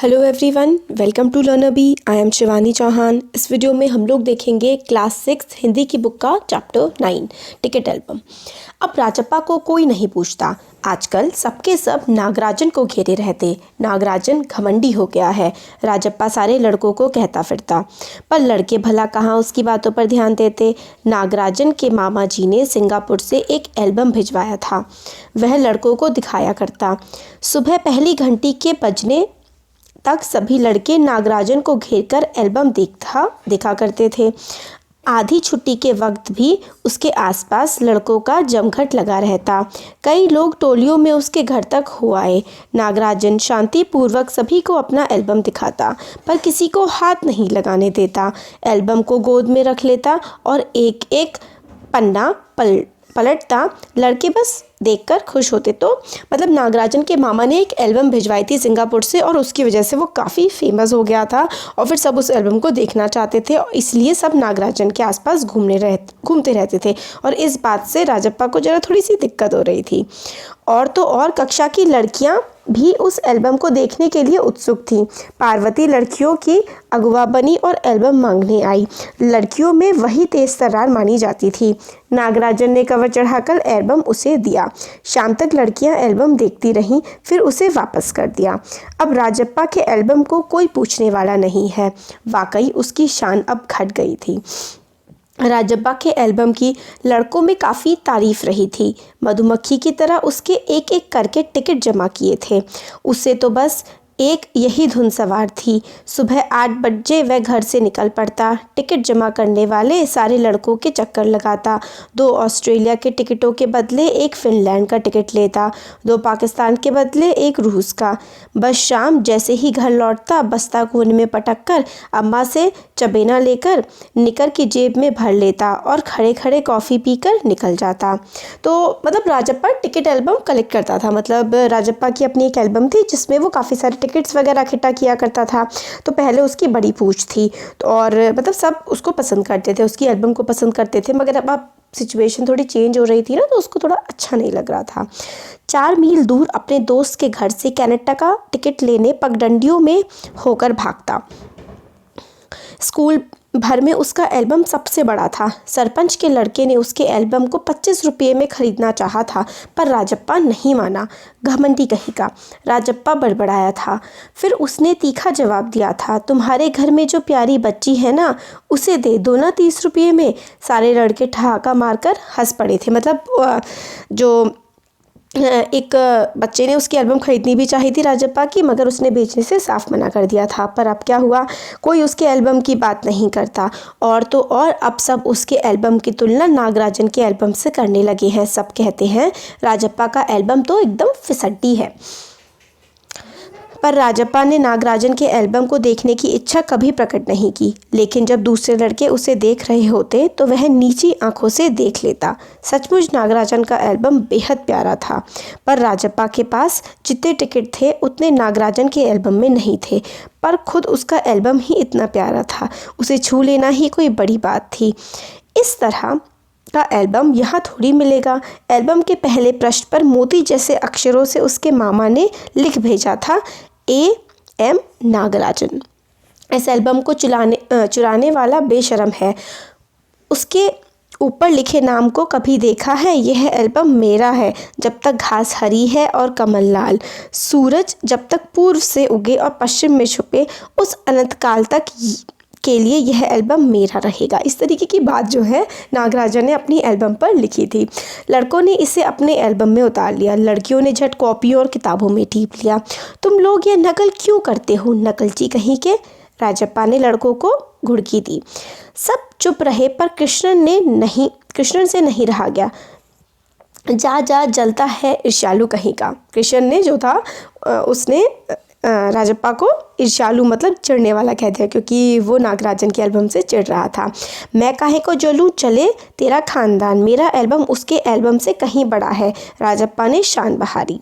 Hello everyone, welcome to learner B. I am Shivani Chauhan. इस video में हम लोग देखेंगे क्लास 6 हिंदी की बुक का चैप्टर 9 टिकट एल्बम। अब राजप्पा को कोई नहीं पूछता। आजकल सबके सब नागराजन को घेरे रहते। नागराजन घमंडी हो गया है, राजप्पा सारे लड़कों को कहता फिरता। पर लड़के भला कहाँ उसकी बातों पर ध्यान देते। नागराजन के मामा जी ने सिंगापुर से एक एल्बम भिजवाया था, वह लड़कों को दिखाया करता। सुबह पहली घंटी के बजने तक सभी लड़के नागराजन को घेरकर एल्बम देखा करते थे। आधी छुट्टी के वक्त भी उसके आसपास लड़कों का जमघट लगा रहता। कई लोग टोलियों में उसके घर तक हो आए। नागराजन शांतिपूर्वक सभी को अपना एल्बम दिखाता, पर किसी को हाथ नहीं लगाने देता। एल्बम को गोद में रख लेता और एक एक पन्ना पलटता। लड़के बस देखकर खुश होते। तो मतलब नागराजन के मामा ने एक एल्बम भिजवाई थी सिंगापुर से, और उसकी वजह से वो काफ़ी फेमस हो गया था और फिर सब उस एल्बम को देखना चाहते थे, और इसलिए सब नागराजन के आसपास घूमते रहते थे। और इस बात से राजप्पा को ज़रा थोड़ी सी दिक्कत हो रही थी। और तो और कक्षा की लड़कियां भी उस एल्बम को देखने के लिए उत्सुक थीं। पार्वती लड़कियों की अगुआ बनी और एल्बम मांगने आई। लड़कियों में वही तेज तर्रार मानी जाती थी। नागराजन ने कवर चढ़ाकर एल्बम उसे दिया। शाम तक लड़कियां एल्बम देखती रहीं, फिर उसे वापस कर दिया। अब राजप्पा के एल्बम को कोई पूछने वाला नहीं है। वाकई उसकी शान अब घट गई थी। राजप्पा के एल्बम की लड़कों में काफ़ी तारीफ रही थी। मधुमक्खी की तरह उसके एक एक करके टिकट जमा किए थे। उससे तो बस एक यही धुन सवार थी। सुबह 8 बजे वह घर से निकल पड़ता। टिकट जमा करने वाले सारे लड़कों के चक्कर लगाता। 2 ऑस्ट्रेलिया के टिकटों के बदले एक फ़िनलैंड का टिकट लेता, 2 पाकिस्तान के बदले एक रूस का। बस शाम जैसे ही घर लौटता, बस्ता कोने में पटक कर अम्मा से चबेना लेकर निकर की जेब में भर लेता और खड़े खड़े कॉफ़ी पीकर निकल जाता। तो मतलब राजप्पा टिकट एल्बम कलेक्ट करता था। मतलब राजप्पा की अपनी एक एल्बम थी जिसमें वो काफ़ी सारे टिकट्स वगैरह इकट्ठा किया करता था। तो पहले उसकी बड़ी पूछ थी, तो और मतलब सब उसको पसंद करते थे, उसकी एल्बम को पसंद करते थे। मगर अब सिचुएशन थोड़ी चेंज हो रही थी ना, तो उसको थोड़ा अच्छा नहीं लग रहा था। 4 मील दूर अपने दोस्त के घर से कनाडा का टिकट लेने पगडंडियों में होकर भागता। स्कूल भर में उसका एल्बम सबसे बड़ा था। सरपंच के लड़के ने उसके एल्बम को 25 रुपये में ख़रीदना चाहा था, पर राजप्पा नहीं माना। घमंडी कहीं का, राजप्पा बड़बड़ाया था। फिर उसने तीखा जवाब दिया था, तुम्हारे घर में जो प्यारी बच्ची है ना, उसे दे दो ना 30 रुपये में। सारे लड़के ठहाका मारकर हंस पड़े थे। मतलब जो एक बच्चे ने उसकी एल्बम ख़रीदनी भी चाहिए थी राजप्पा की, मगर उसने बेचने से साफ मना कर दिया था। पर अब क्या हुआ, कोई उसके एल्बम की बात नहीं करता। और तो और अब सब उसके एल्बम की तुलना नागराजन के एल्बम से करने लगे हैं। सब कहते हैं राजप्पा का एल्बम तो एकदम फिसड्डी है। पर राजप्पा ने नागराजन के एल्बम को देखने की इच्छा कभी प्रकट नहीं की। लेकिन जब दूसरे लड़के उसे देख रहे होते तो वह नीची आंखों से देख लेता। सचमुच नागराजन का एल्बम बेहद प्यारा था, पर राजप्पा के पास जितने टिकट थे उतने नागराजन के एल्बम में नहीं थे। पर खुद उसका एल्बम ही इतना प्यारा था, उसे छू लेना ही कोई बड़ी बात थी। इस तरह का एल्बम यहाँ थोड़ी मिलेगा। एल्बम के पहले पृष्ठ पर मोती जैसे अक्षरों से उसके मामा ने लिख भेजा था, A.M. नागराजन। इस एल्बम को चुराने वाला बेशर्म है। उसके ऊपर लिखे नाम को कभी देखा है? यह एल्बम मेरा है। जब तक घास हरी है और कमल लाल, सूरज जब तक पूर्व से उगे और पश्चिम में छुपे, उस अनंत काल तक के लिए यह एल्बम मेरा रहेगा। इस तरीके की बात जो है नागराजन ने अपनी एल्बम पर लिखी थी। लड़कों ने इसे अपने एल्बम में उतार लिया। लड़कियों ने झट कॉपियों और किताबों में टीप लिया। तुम लोग ये नकल क्यों करते हो, नकलची कहीं के, राजप्पा ने लड़कों को घुड़की दी। सब चुप रहे, पर कृष्णन से नहीं रहा गया। जा जा जलता है ईर्ष्यालु कहीं का। कृष्ण ने जो था उसने राजप्पा को ईर्ष्यालु मतलब चिढ़ने वाला कह दिया, क्योंकि वो नागराजन के एल्बम से चिढ़ रहा था। मैं काहे को जलूं, चले तेरा खानदान, मेरा एल्बम उसके एल्बम से कहीं बड़ा है, राजप्पा ने शान बहारी।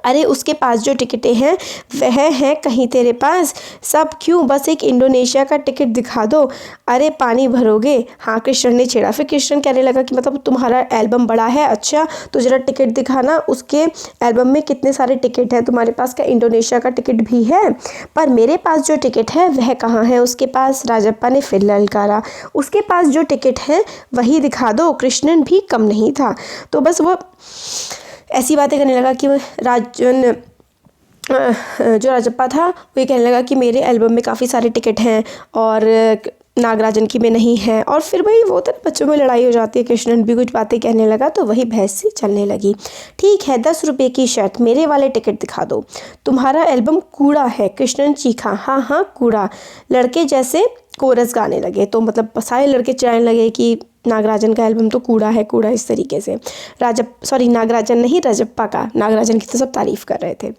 अरे उसके पास जो टिकटें हैं वह हैं कहीं तेरे पास? सब क्यों, बस एक इंडोनेशिया का टिकट दिखा दो। अरे पानी भरोगे? हाँ, कृष्ण ने छेड़ा। फिर कृष्ण कहने लगा कि मतलब तुम्हारा एल्बम बड़ा है, अच्छा तो ज़रा टिकट दिखाना, उसके एल्बम में कितने सारे टिकट हैं, तुम्हारे पास क्या इंडोनेशिया का टिकट भी है? पर मेरे पास जो टिकट है वह कहाँ है उसके पास? राजप्पा ने फिर ललकारा। उसके पास जो टिकट है वही दिखा दो। कृष्णन भी कम नहीं था, तो बस वो ऐसी बातें करने लगा कि जो राजप्पा था वो ये कहने लगा कि मेरे एल्बम में काफ़ी सारे टिकट हैं और नागराजन की में नहीं है। और फिर भाई वो तो बच्चों में लड़ाई हो जाती है, कृष्णन भी कुछ बातें कहने लगा तो वही बहस सी चलने लगी। ठीक है, 10 रुपये की शर्त, मेरे वाले टिकट दिखा दो। तुम्हारा एल्बम कूड़ा है, कृष्णन चीखा। हाँ हाँ कूड़ा, लड़के जैसे कोरस गाने लगे। तो मतलब सारे लड़के चिल्लाने लगे कि नागराजन का एल्बम तो कूड़ा है, कूड़ा, इस तरीके से। नागराजन नहीं, राजप्पा का, नागराजन की तो सब तारीफ़ कर रहे थे।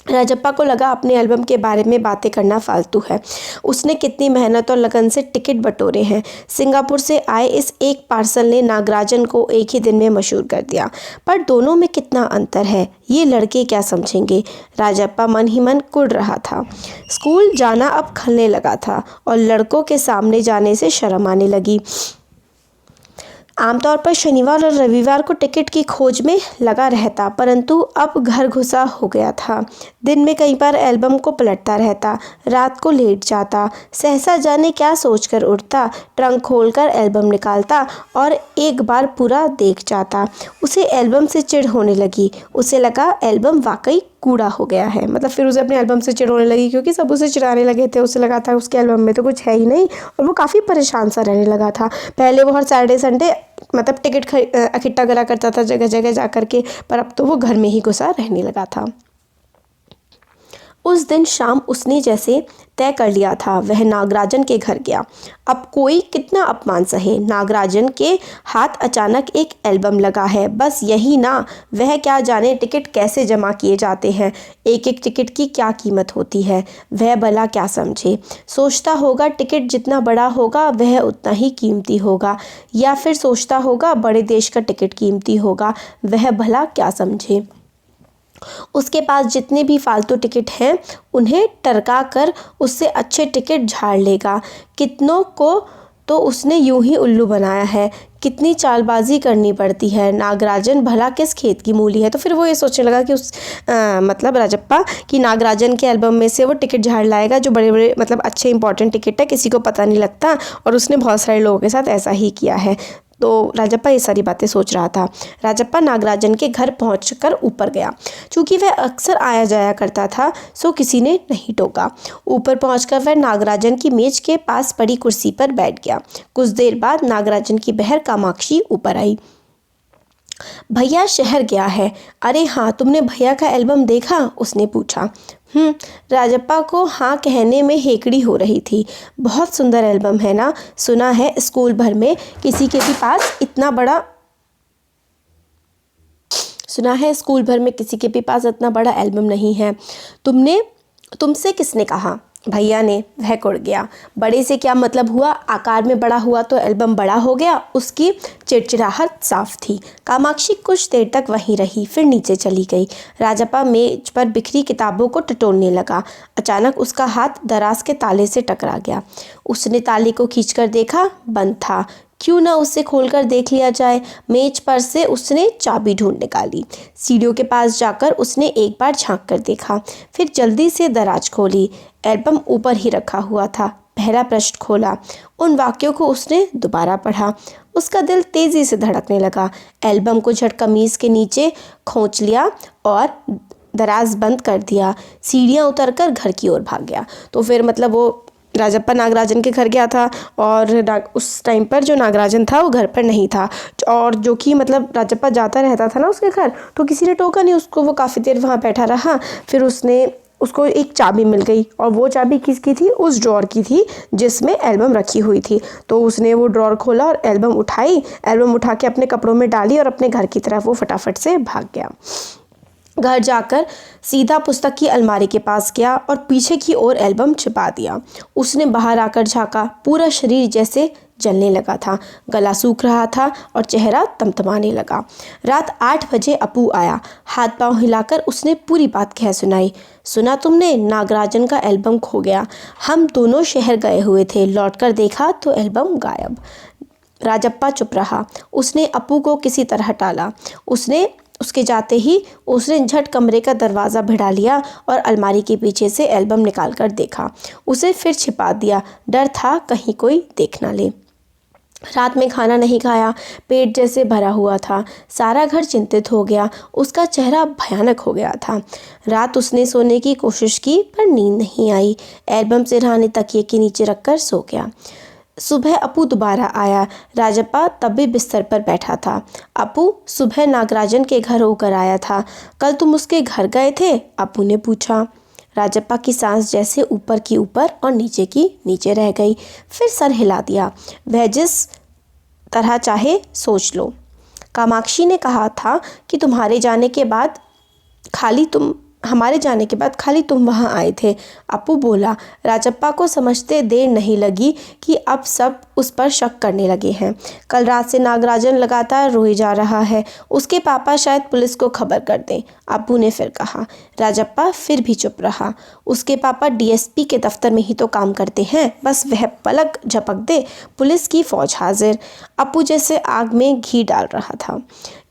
राजप्पा को लगा अपने एल्बम के बारे में बातें करना फालतू है। उसने कितनी मेहनत और लगन से टिकट बटोरे हैं। सिंगापुर से आए इस एक पार्सल ने नागराजन को एक ही दिन में मशहूर कर दिया। पर दोनों में कितना अंतर है, ये लड़के क्या समझेंगे? राजप्पा मन ही मन कुढ़ रहा था। स्कूल जाना अब खलने लगा था और लड़कों के सामने जाने से शर्म आने लगी। आमतौर पर शनिवार और रविवार को टिकट की खोज में लगा रहता, परंतु अब घर घुसा हो गया था। दिन में कई बार एल्बम को पलटता रहता, रात को लेट जाता, सहसा जाने क्या सोचकर उठता, ट्रंक खोलकर एल्बम निकालता और एक बार पूरा देख जाता। उसे एल्बम से चिढ़ होने लगी। उसे लगा एल्बम वाकई कूड़ा हो गया है। मतलब फिर उसे अपने एल्बम से चिढ़ होने लगी क्योंकि सब उसे चिढ़ाने लगे थे। उसे लगा था उसके एल्बम में तो कुछ है ही नहीं और वो काफ़ी परेशान सा रहने लगा था। पहले वो हर सैटरडे संडे मतलब टिकट इकट्ठा करा करता था जगह जगह जा कर के, पर अब तो वो घर में ही घुसा रहने लगा था। उस दिन शाम उसने जैसे तय कर लिया था वह नागराजन के घर गया। अब कोई कितना अपमान सहे, नागराजन के हाथ अचानक एक एल्बम लगा है। बस यही ना, वह क्या जाने टिकट कैसे जमा किए जाते हैं, एक एक टिकट की क्या कीमत होती है, वह भला क्या समझे। सोचता होगा टिकट जितना बड़ा होगा वह उतना ही कीमती होगा, या फिर सोचता होगा बड़े देश का टिकट कीमती होगा, वह भला क्या समझे। उसके पास जितने भी फालतू टिकट हैं उन्हें टरका कर उससे अच्छे टिकट झाड़ लेगा। कितनों को तो उसने यूं ही उल्लू बनाया है। कितनी चालबाजी करनी पड़ती है, नागराजन भला किस खेत की मूली है। तो फिर वो ये सोचने लगा कि मतलब राजप्पा कि नागराजन के एल्बम में से वो टिकट झाड़ लाएगा जो बड़े बड़े मतलब अच्छे इंपॉर्टेंट टिकट है, किसी को पता नहीं लगता, और उसने बहुत सारे लोगों के साथ ऐसा ही किया है। तो राजप्पा ये सारी बातें सोच रहा था। राजप्पा नागराजन के घर पहुंचकर ऊपर गया। चूँकि वह अक्सर आया जाया करता था सो किसी ने नहीं टोका। ऊपर पहुंचकर वह नागराजन की मेज के पास पड़ी कुर्सी पर बैठ गया। कुछ देर बाद नागराजन की बहन कामाक्षी ऊपर आई। भैया शहर गया है। अरे हाँ, तुमने भैया का एल्बम देखा? उसने पूछा। राजप्पा को हाँ कहने में हेकड़ी हो रही थी। बहुत सुंदर एल्बम है ना? सुना है स्कूल भर में किसी के भी पास इतना बड़ा एल्बम नहीं है। तुमसे किसने कहा? भैया ने। वह कुड़ गया। बड़े से क्या मतलब हुआ, आकार में बड़ा हुआ तो एल्बम बड़ा हो गया। उसकी चिड़चिड़ाहट साफ थी। कामाक्षी कुछ देर तक वहीं रही, फिर नीचे चली गई। राजप्पा मेज पर बिखरी किताबों को टटोलने लगा। अचानक उसका हाथ दराज के ताले से टकरा गया। उसने ताले को खींचकर देखा, बंद था। क्यों ना उसे खोलकर देख लिया जाए। मेज पर से उसने चाबी ढूंढ निकाली। सीढ़ियों के पास जाकर उसने एक बार झांक कर देखा, फिर जल्दी से दराज खोली। एल्बम ऊपर ही रखा हुआ था। पहला पृष्ठ खोला। उन वाक्यों को उसने दोबारा पढ़ा। उसका दिल तेजी से धड़कने लगा। एल्बम को झट कमीज के नीचे खींच लिया और दराज बंद कर दिया। सीढ़ियाँ उतरकर घर की ओर भाग गया। तो फिर मतलब वो राजप्पा नागराजन के घर गया था और उस टाइम पर जो नागराजन था वो घर पर नहीं था, और जो कि मतलब राजप्पा जाता रहता था ना उसके घर, तो किसी ने टोका नहीं उसको। वो काफ़ी देर वहाँ बैठा रहा। फिर उसको एक चाबी मिल गई, और वो चाबी किसकी थी? उस ड्रॉर की थी जिसमें एल्बम रखी हुई थी। तो उसने वो ड्रॉर खोला और एल्बम उठा के अपने कपड़ों में डाली और अपने घर की तरफ वो फटाफट से भाग गया। घर जाकर सीधा पुस्तक की अलमारी के पास गया और पीछे की ओर एल्बम छिपा दिया। उसने बाहर आकर झाँका। पूरा शरीर जैसे जलने लगा था, गला सूख रहा था और चेहरा तमतमाने लगा। रात 8 बजे अपू आया। हाथ पांव हिलाकर उसने पूरी बात कह सुनाई। सुना तुमने, नागराजन का एल्बम खो गया। हम दोनों शहर गए हुए थे, लौटकर देखा तो एल्बम गायब। राजप्पा चुप रहा। उसने अपू को किसी तरह टाला। उसके जाते ही उसने झट कमरे का दरवाज़ा भिड़ा लिया और अलमारी के पीछे से एल्बम निकाल कर देखा। उसे फिर छिपा दिया। डर था कहीं कोई देख ना ले। रात में खाना नहीं खाया, पेट जैसे भरा हुआ था। सारा घर चिंतित हो गया। उसका चेहरा भयानक हो गया था। रात उसने सोने की कोशिश की पर नींद नहीं आई। एल्बम सिरहाने तकिए के नीचे रखकर सो गया। सुबह अपू दोबारा आया। राजप्पा तब भी बिस्तर पर बैठा था। अपू, सुबह नागराजन के घर होकर आया था। कल तुम उसके घर गए थे? अपू ने पूछा। राजप्पा की सांस जैसे ऊपर की ऊपर और नीचे की नीचे रह गई। फिर सर हिला दिया। वह जिस तरह चाहे सोच लो। कामाक्षी ने कहा था कि हमारे जाने के बाद खाली तुम वहाँ आए थे। अपू बोला। राजप्पा को समझते देर नहीं लगी कि अब सब उस पर शक करने लगे हैं। कल रात से नागराजन लगातार रोए जा रहा है। उसके पापा शायद पुलिस को खबर कर दें, अपू ने फिर कहा। राजप्पा फिर भी चुप रहा। उसके पापा डीएसपी के दफ्तर में ही तो काम करते हैं, बस वह पलक झपक दे, पुलिस की फौज हाजिर। अपू जैसे आग में घी डाल रहा था।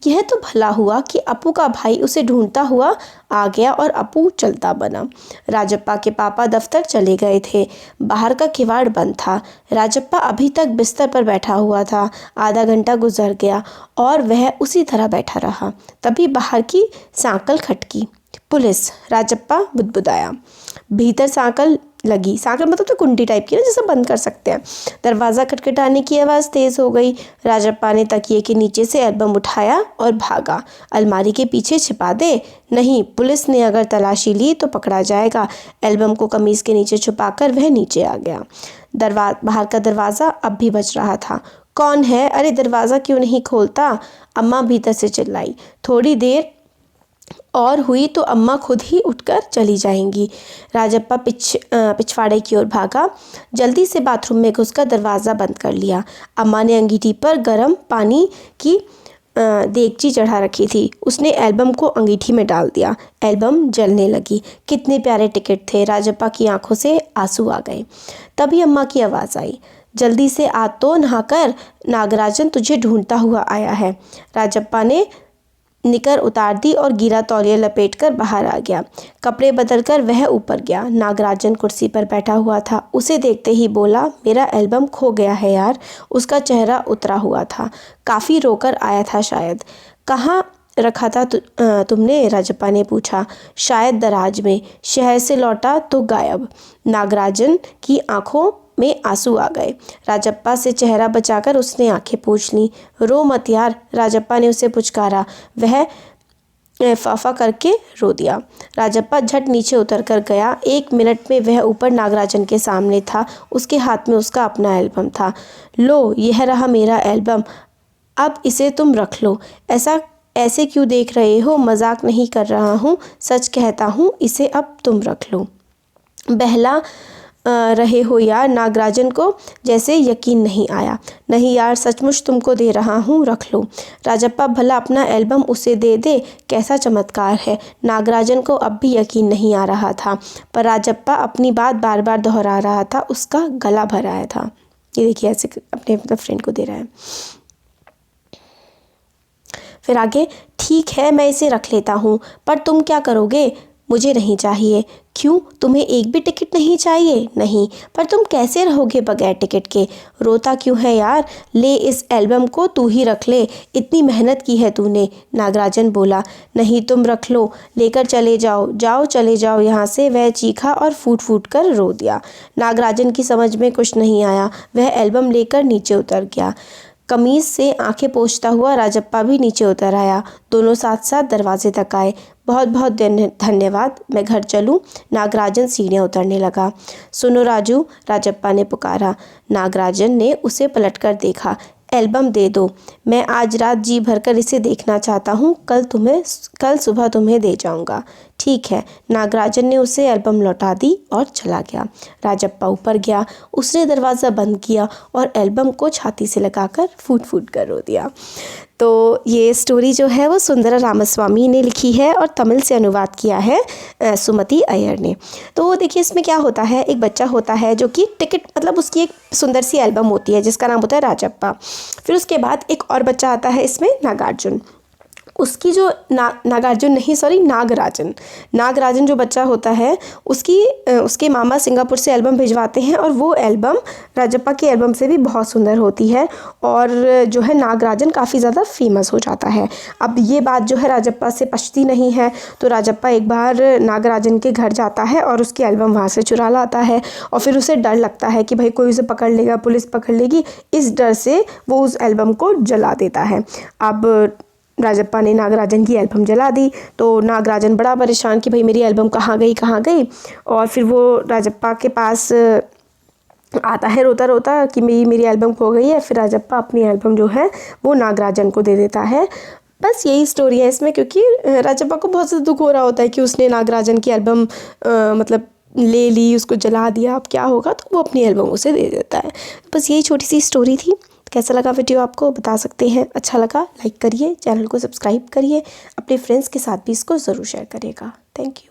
यह तो भला हुआ कि अपू का भाई उसे ढूंढता हुआ आ गया और अपू चलता बना। राजप्पा के पापा दफ्तर चले गए थे। बाहर का किवाड़ बंद था। राजप्पा अभी तक बिस्तर पर बैठा हुआ था। आधा घंटा गुजर गया और वह उसी तरह बैठा रहा। तभी बाहर की सांकल खटकी। पुलिस, राजप्पा बुदबुदाया। भीतर सांकल लगी। सांकल मतलब तो कुंडी टाइप की ना, जैसे बंद कर सकते हैं। दरवाज़ा खटखटाने की आवाज़ तेज़ हो गई। राजप्पा ने तकिए के नीचे से एल्बम उठाया और भागा। अलमारी के पीछे छिपा दे? नहीं, पुलिस ने अगर तलाशी ली तो पकड़ा जाएगा। एल्बम को कमीज़ के नीचे छुपाकर वह नीचे आ गया। बाहर का दरवाज़ा अब भी बज रहा था। कौन है? अरे दरवाज़ा क्यों नहीं खोलता? अम्मा भीतर से चिल्लाई। थोड़ी देर और हुई तो अम्मा खुद ही उठकर चली जाएंगी। राजप्पा पिछवाड़े की ओर भागा। जल्दी से बाथरूम में घुसकर दरवाज़ा बंद कर लिया। अम्मा ने अंगीठी पर गर्म पानी की देगची चढ़ा रखी थी। उसने एल्बम को अंगीठी में डाल दिया। एल्बम जलने लगी। कितने प्यारे टिकट थे। राजप्पा की आंखों से आंसू आ गए। तभी अम्मा की आवाज़ आई। जल्दी से आ तो नहाकर, नागराजन तुझे ढूंढता हुआ आया है। राजप्पा ने निकर उतार दी और गीला तौलिया लपेटकर बाहर आ गया। कपड़े बदलकर वह ऊपर गया। नागराजन कुर्सी पर बैठा हुआ था। उसे देखते ही बोला, मेरा एल्बम खो गया है यार। उसका चेहरा उतरा हुआ था। काफ़ी रोकर आया था शायद। कहाँ रखा था तुमने? राजप्पा ने पूछा। शायद दराज में। शहर से लौटा तो गायब। नागराजन की आंखों में आंसू आ गए। राजप्पा से चेहरा बचाकर उसने आंखें पोंछ लीं। रो मत यार, राजप्पा ने उसे पुचकारा। वह फाफा करके रो दिया। राजप्पा झट नीचे उतर कर गया। 1 मिनट में वह ऊपर नागराजन के सामने था। उसके हाथ में उसका अपना एल्बम था। लो, यह रहा मेरा एल्बम, अब इसे तुम रख लो। ऐसे क्यों देख रहे हो? मजाक नहीं कर रहा हूँ, सच कहता हूँ, इसे अब तुम रख लो। बहला रहे हो यार? नागराजन को जैसे यकीन नहीं आया। नहीं यार, सचमुच तुमको दे रहा हूँ, रख लो। राजप्पा भला अपना एल्बम उसे दे दे, कैसा चमत्कार है। नागराजन को अब भी यकीन नहीं आ रहा था, पर राजप्पा अपनी बात बार बार दोहरा रहा था। उसका गला भर आया था। ये देखिए, ऐसे अपने फ्रेंड को दे रहा है। फिर आगे, ठीक है मैं इसे रख लेता हूँ, पर तुम क्या करोगे? मुझे नहीं चाहिए। क्यों? तुम्हें एक भी टिकट नहीं चाहिए? नहीं। पर तुम कैसे रहोगे बगैर टिकट के? रोता क्यों है यार? ले, इस एल्बम को तू ही रख ले, इतनी मेहनत की है तूने। नागराजन बोला। नहीं, तुम रख लो, लेकर चले जाओ, जाओ चले जाओ यहाँ से। वह चीखा और फूट फूट कर रो दिया। नागराजन की समझ में कुछ नहीं आया। वह एल्बम लेकर नीचे उतर गया। कमीज से आंखें पोंछता हुआ राजप्पा भी नीचे उतर आया। दोनों साथ साथ दरवाजे तक आए। बहुत बहुत धन्यवाद, मैं घर चलूं? नागराजन सीढ़ियाँ उतरने लगा। सुनो राजू, राजप्पा ने पुकारा। नागराजन ने उसे पलटकर देखा। एल्बम दे दो, मैं आज रात जी भरकर इसे देखना चाहता हूँ, कल सुबह तुम्हें दे जाऊँगा। ठीक है। नागराजन ने उसे एल्बम लौटा दी और चला गया। राजप्पा ऊपर गया, उसने दरवाज़ा बंद किया और एल्बम को छाती से लगाकर फूट फूट कर रो दिया। तो ये स्टोरी जो है वो सुंदरा रामास्वामी ने लिखी है और तमिल से अनुवाद किया है सुमति अय्यर ने। तो देखिए इसमें क्या होता है, एक बच्चा होता है जो कि टिकट मतलब उसकी एक सुंदर सी एल्बम होती है जिसका नाम होता है राजप्पा। फिर उसके बाद एक और बच्चा आता है इसमें नागार्जुन। उसकी जो नागराजन जो बच्चा होता है उसके मामा सिंगापुर से एल्बम भिजवाते हैं और वो एल्बम राजप्पा की एल्बम से भी बहुत सुंदर होती है और जो है नागराजन काफ़ी ज़्यादा फेमस हो जाता है। अब ये बात जो है राजप्पा से पचती नहीं है, तो राजप्पा एक बार नागराजन के घर जाता है और उसकी एल्बम वहाँ से चुरा लाता है और फिर उसे डर लगता है कि भाई कोई उसे पकड़ लेगा, पुलिस पकड़ लेगी, इस डर से वो उस एल्बम को जला देता है। अब राजप्पा ने नागराजन की एल्बम जला दी तो नागराजन बड़ा परेशान कि भाई मेरी एल्बम कहाँ गई। और फिर वो राजप्पा के पास आता है रोता रोता कि मेरी एल्बम खो गई है। फिर राजप्पा अपनी एल्बम जो है वो नागराजन को दे देता है। बस यही स्टोरी है इसमें, क्योंकि राजप्पा को बहुत ज़्यादा दुख हो रहा होता है कि उसने नागराजन की एल्बम मतलब ले ली, उसको जला दिया, अब क्या होगा, तो वो अपनी एल्बम उसे दे देता है। बस यही छोटी सी स्टोरी थी। कैसा लगा वीडियो आपको बता सकते हैं। अच्छा लगा लाइक करिए, चैनल को सब्सक्राइब करिए, अपने फ्रेंड्स के साथ भी इसको ज़रूर शेयर करिएगा। Thank you.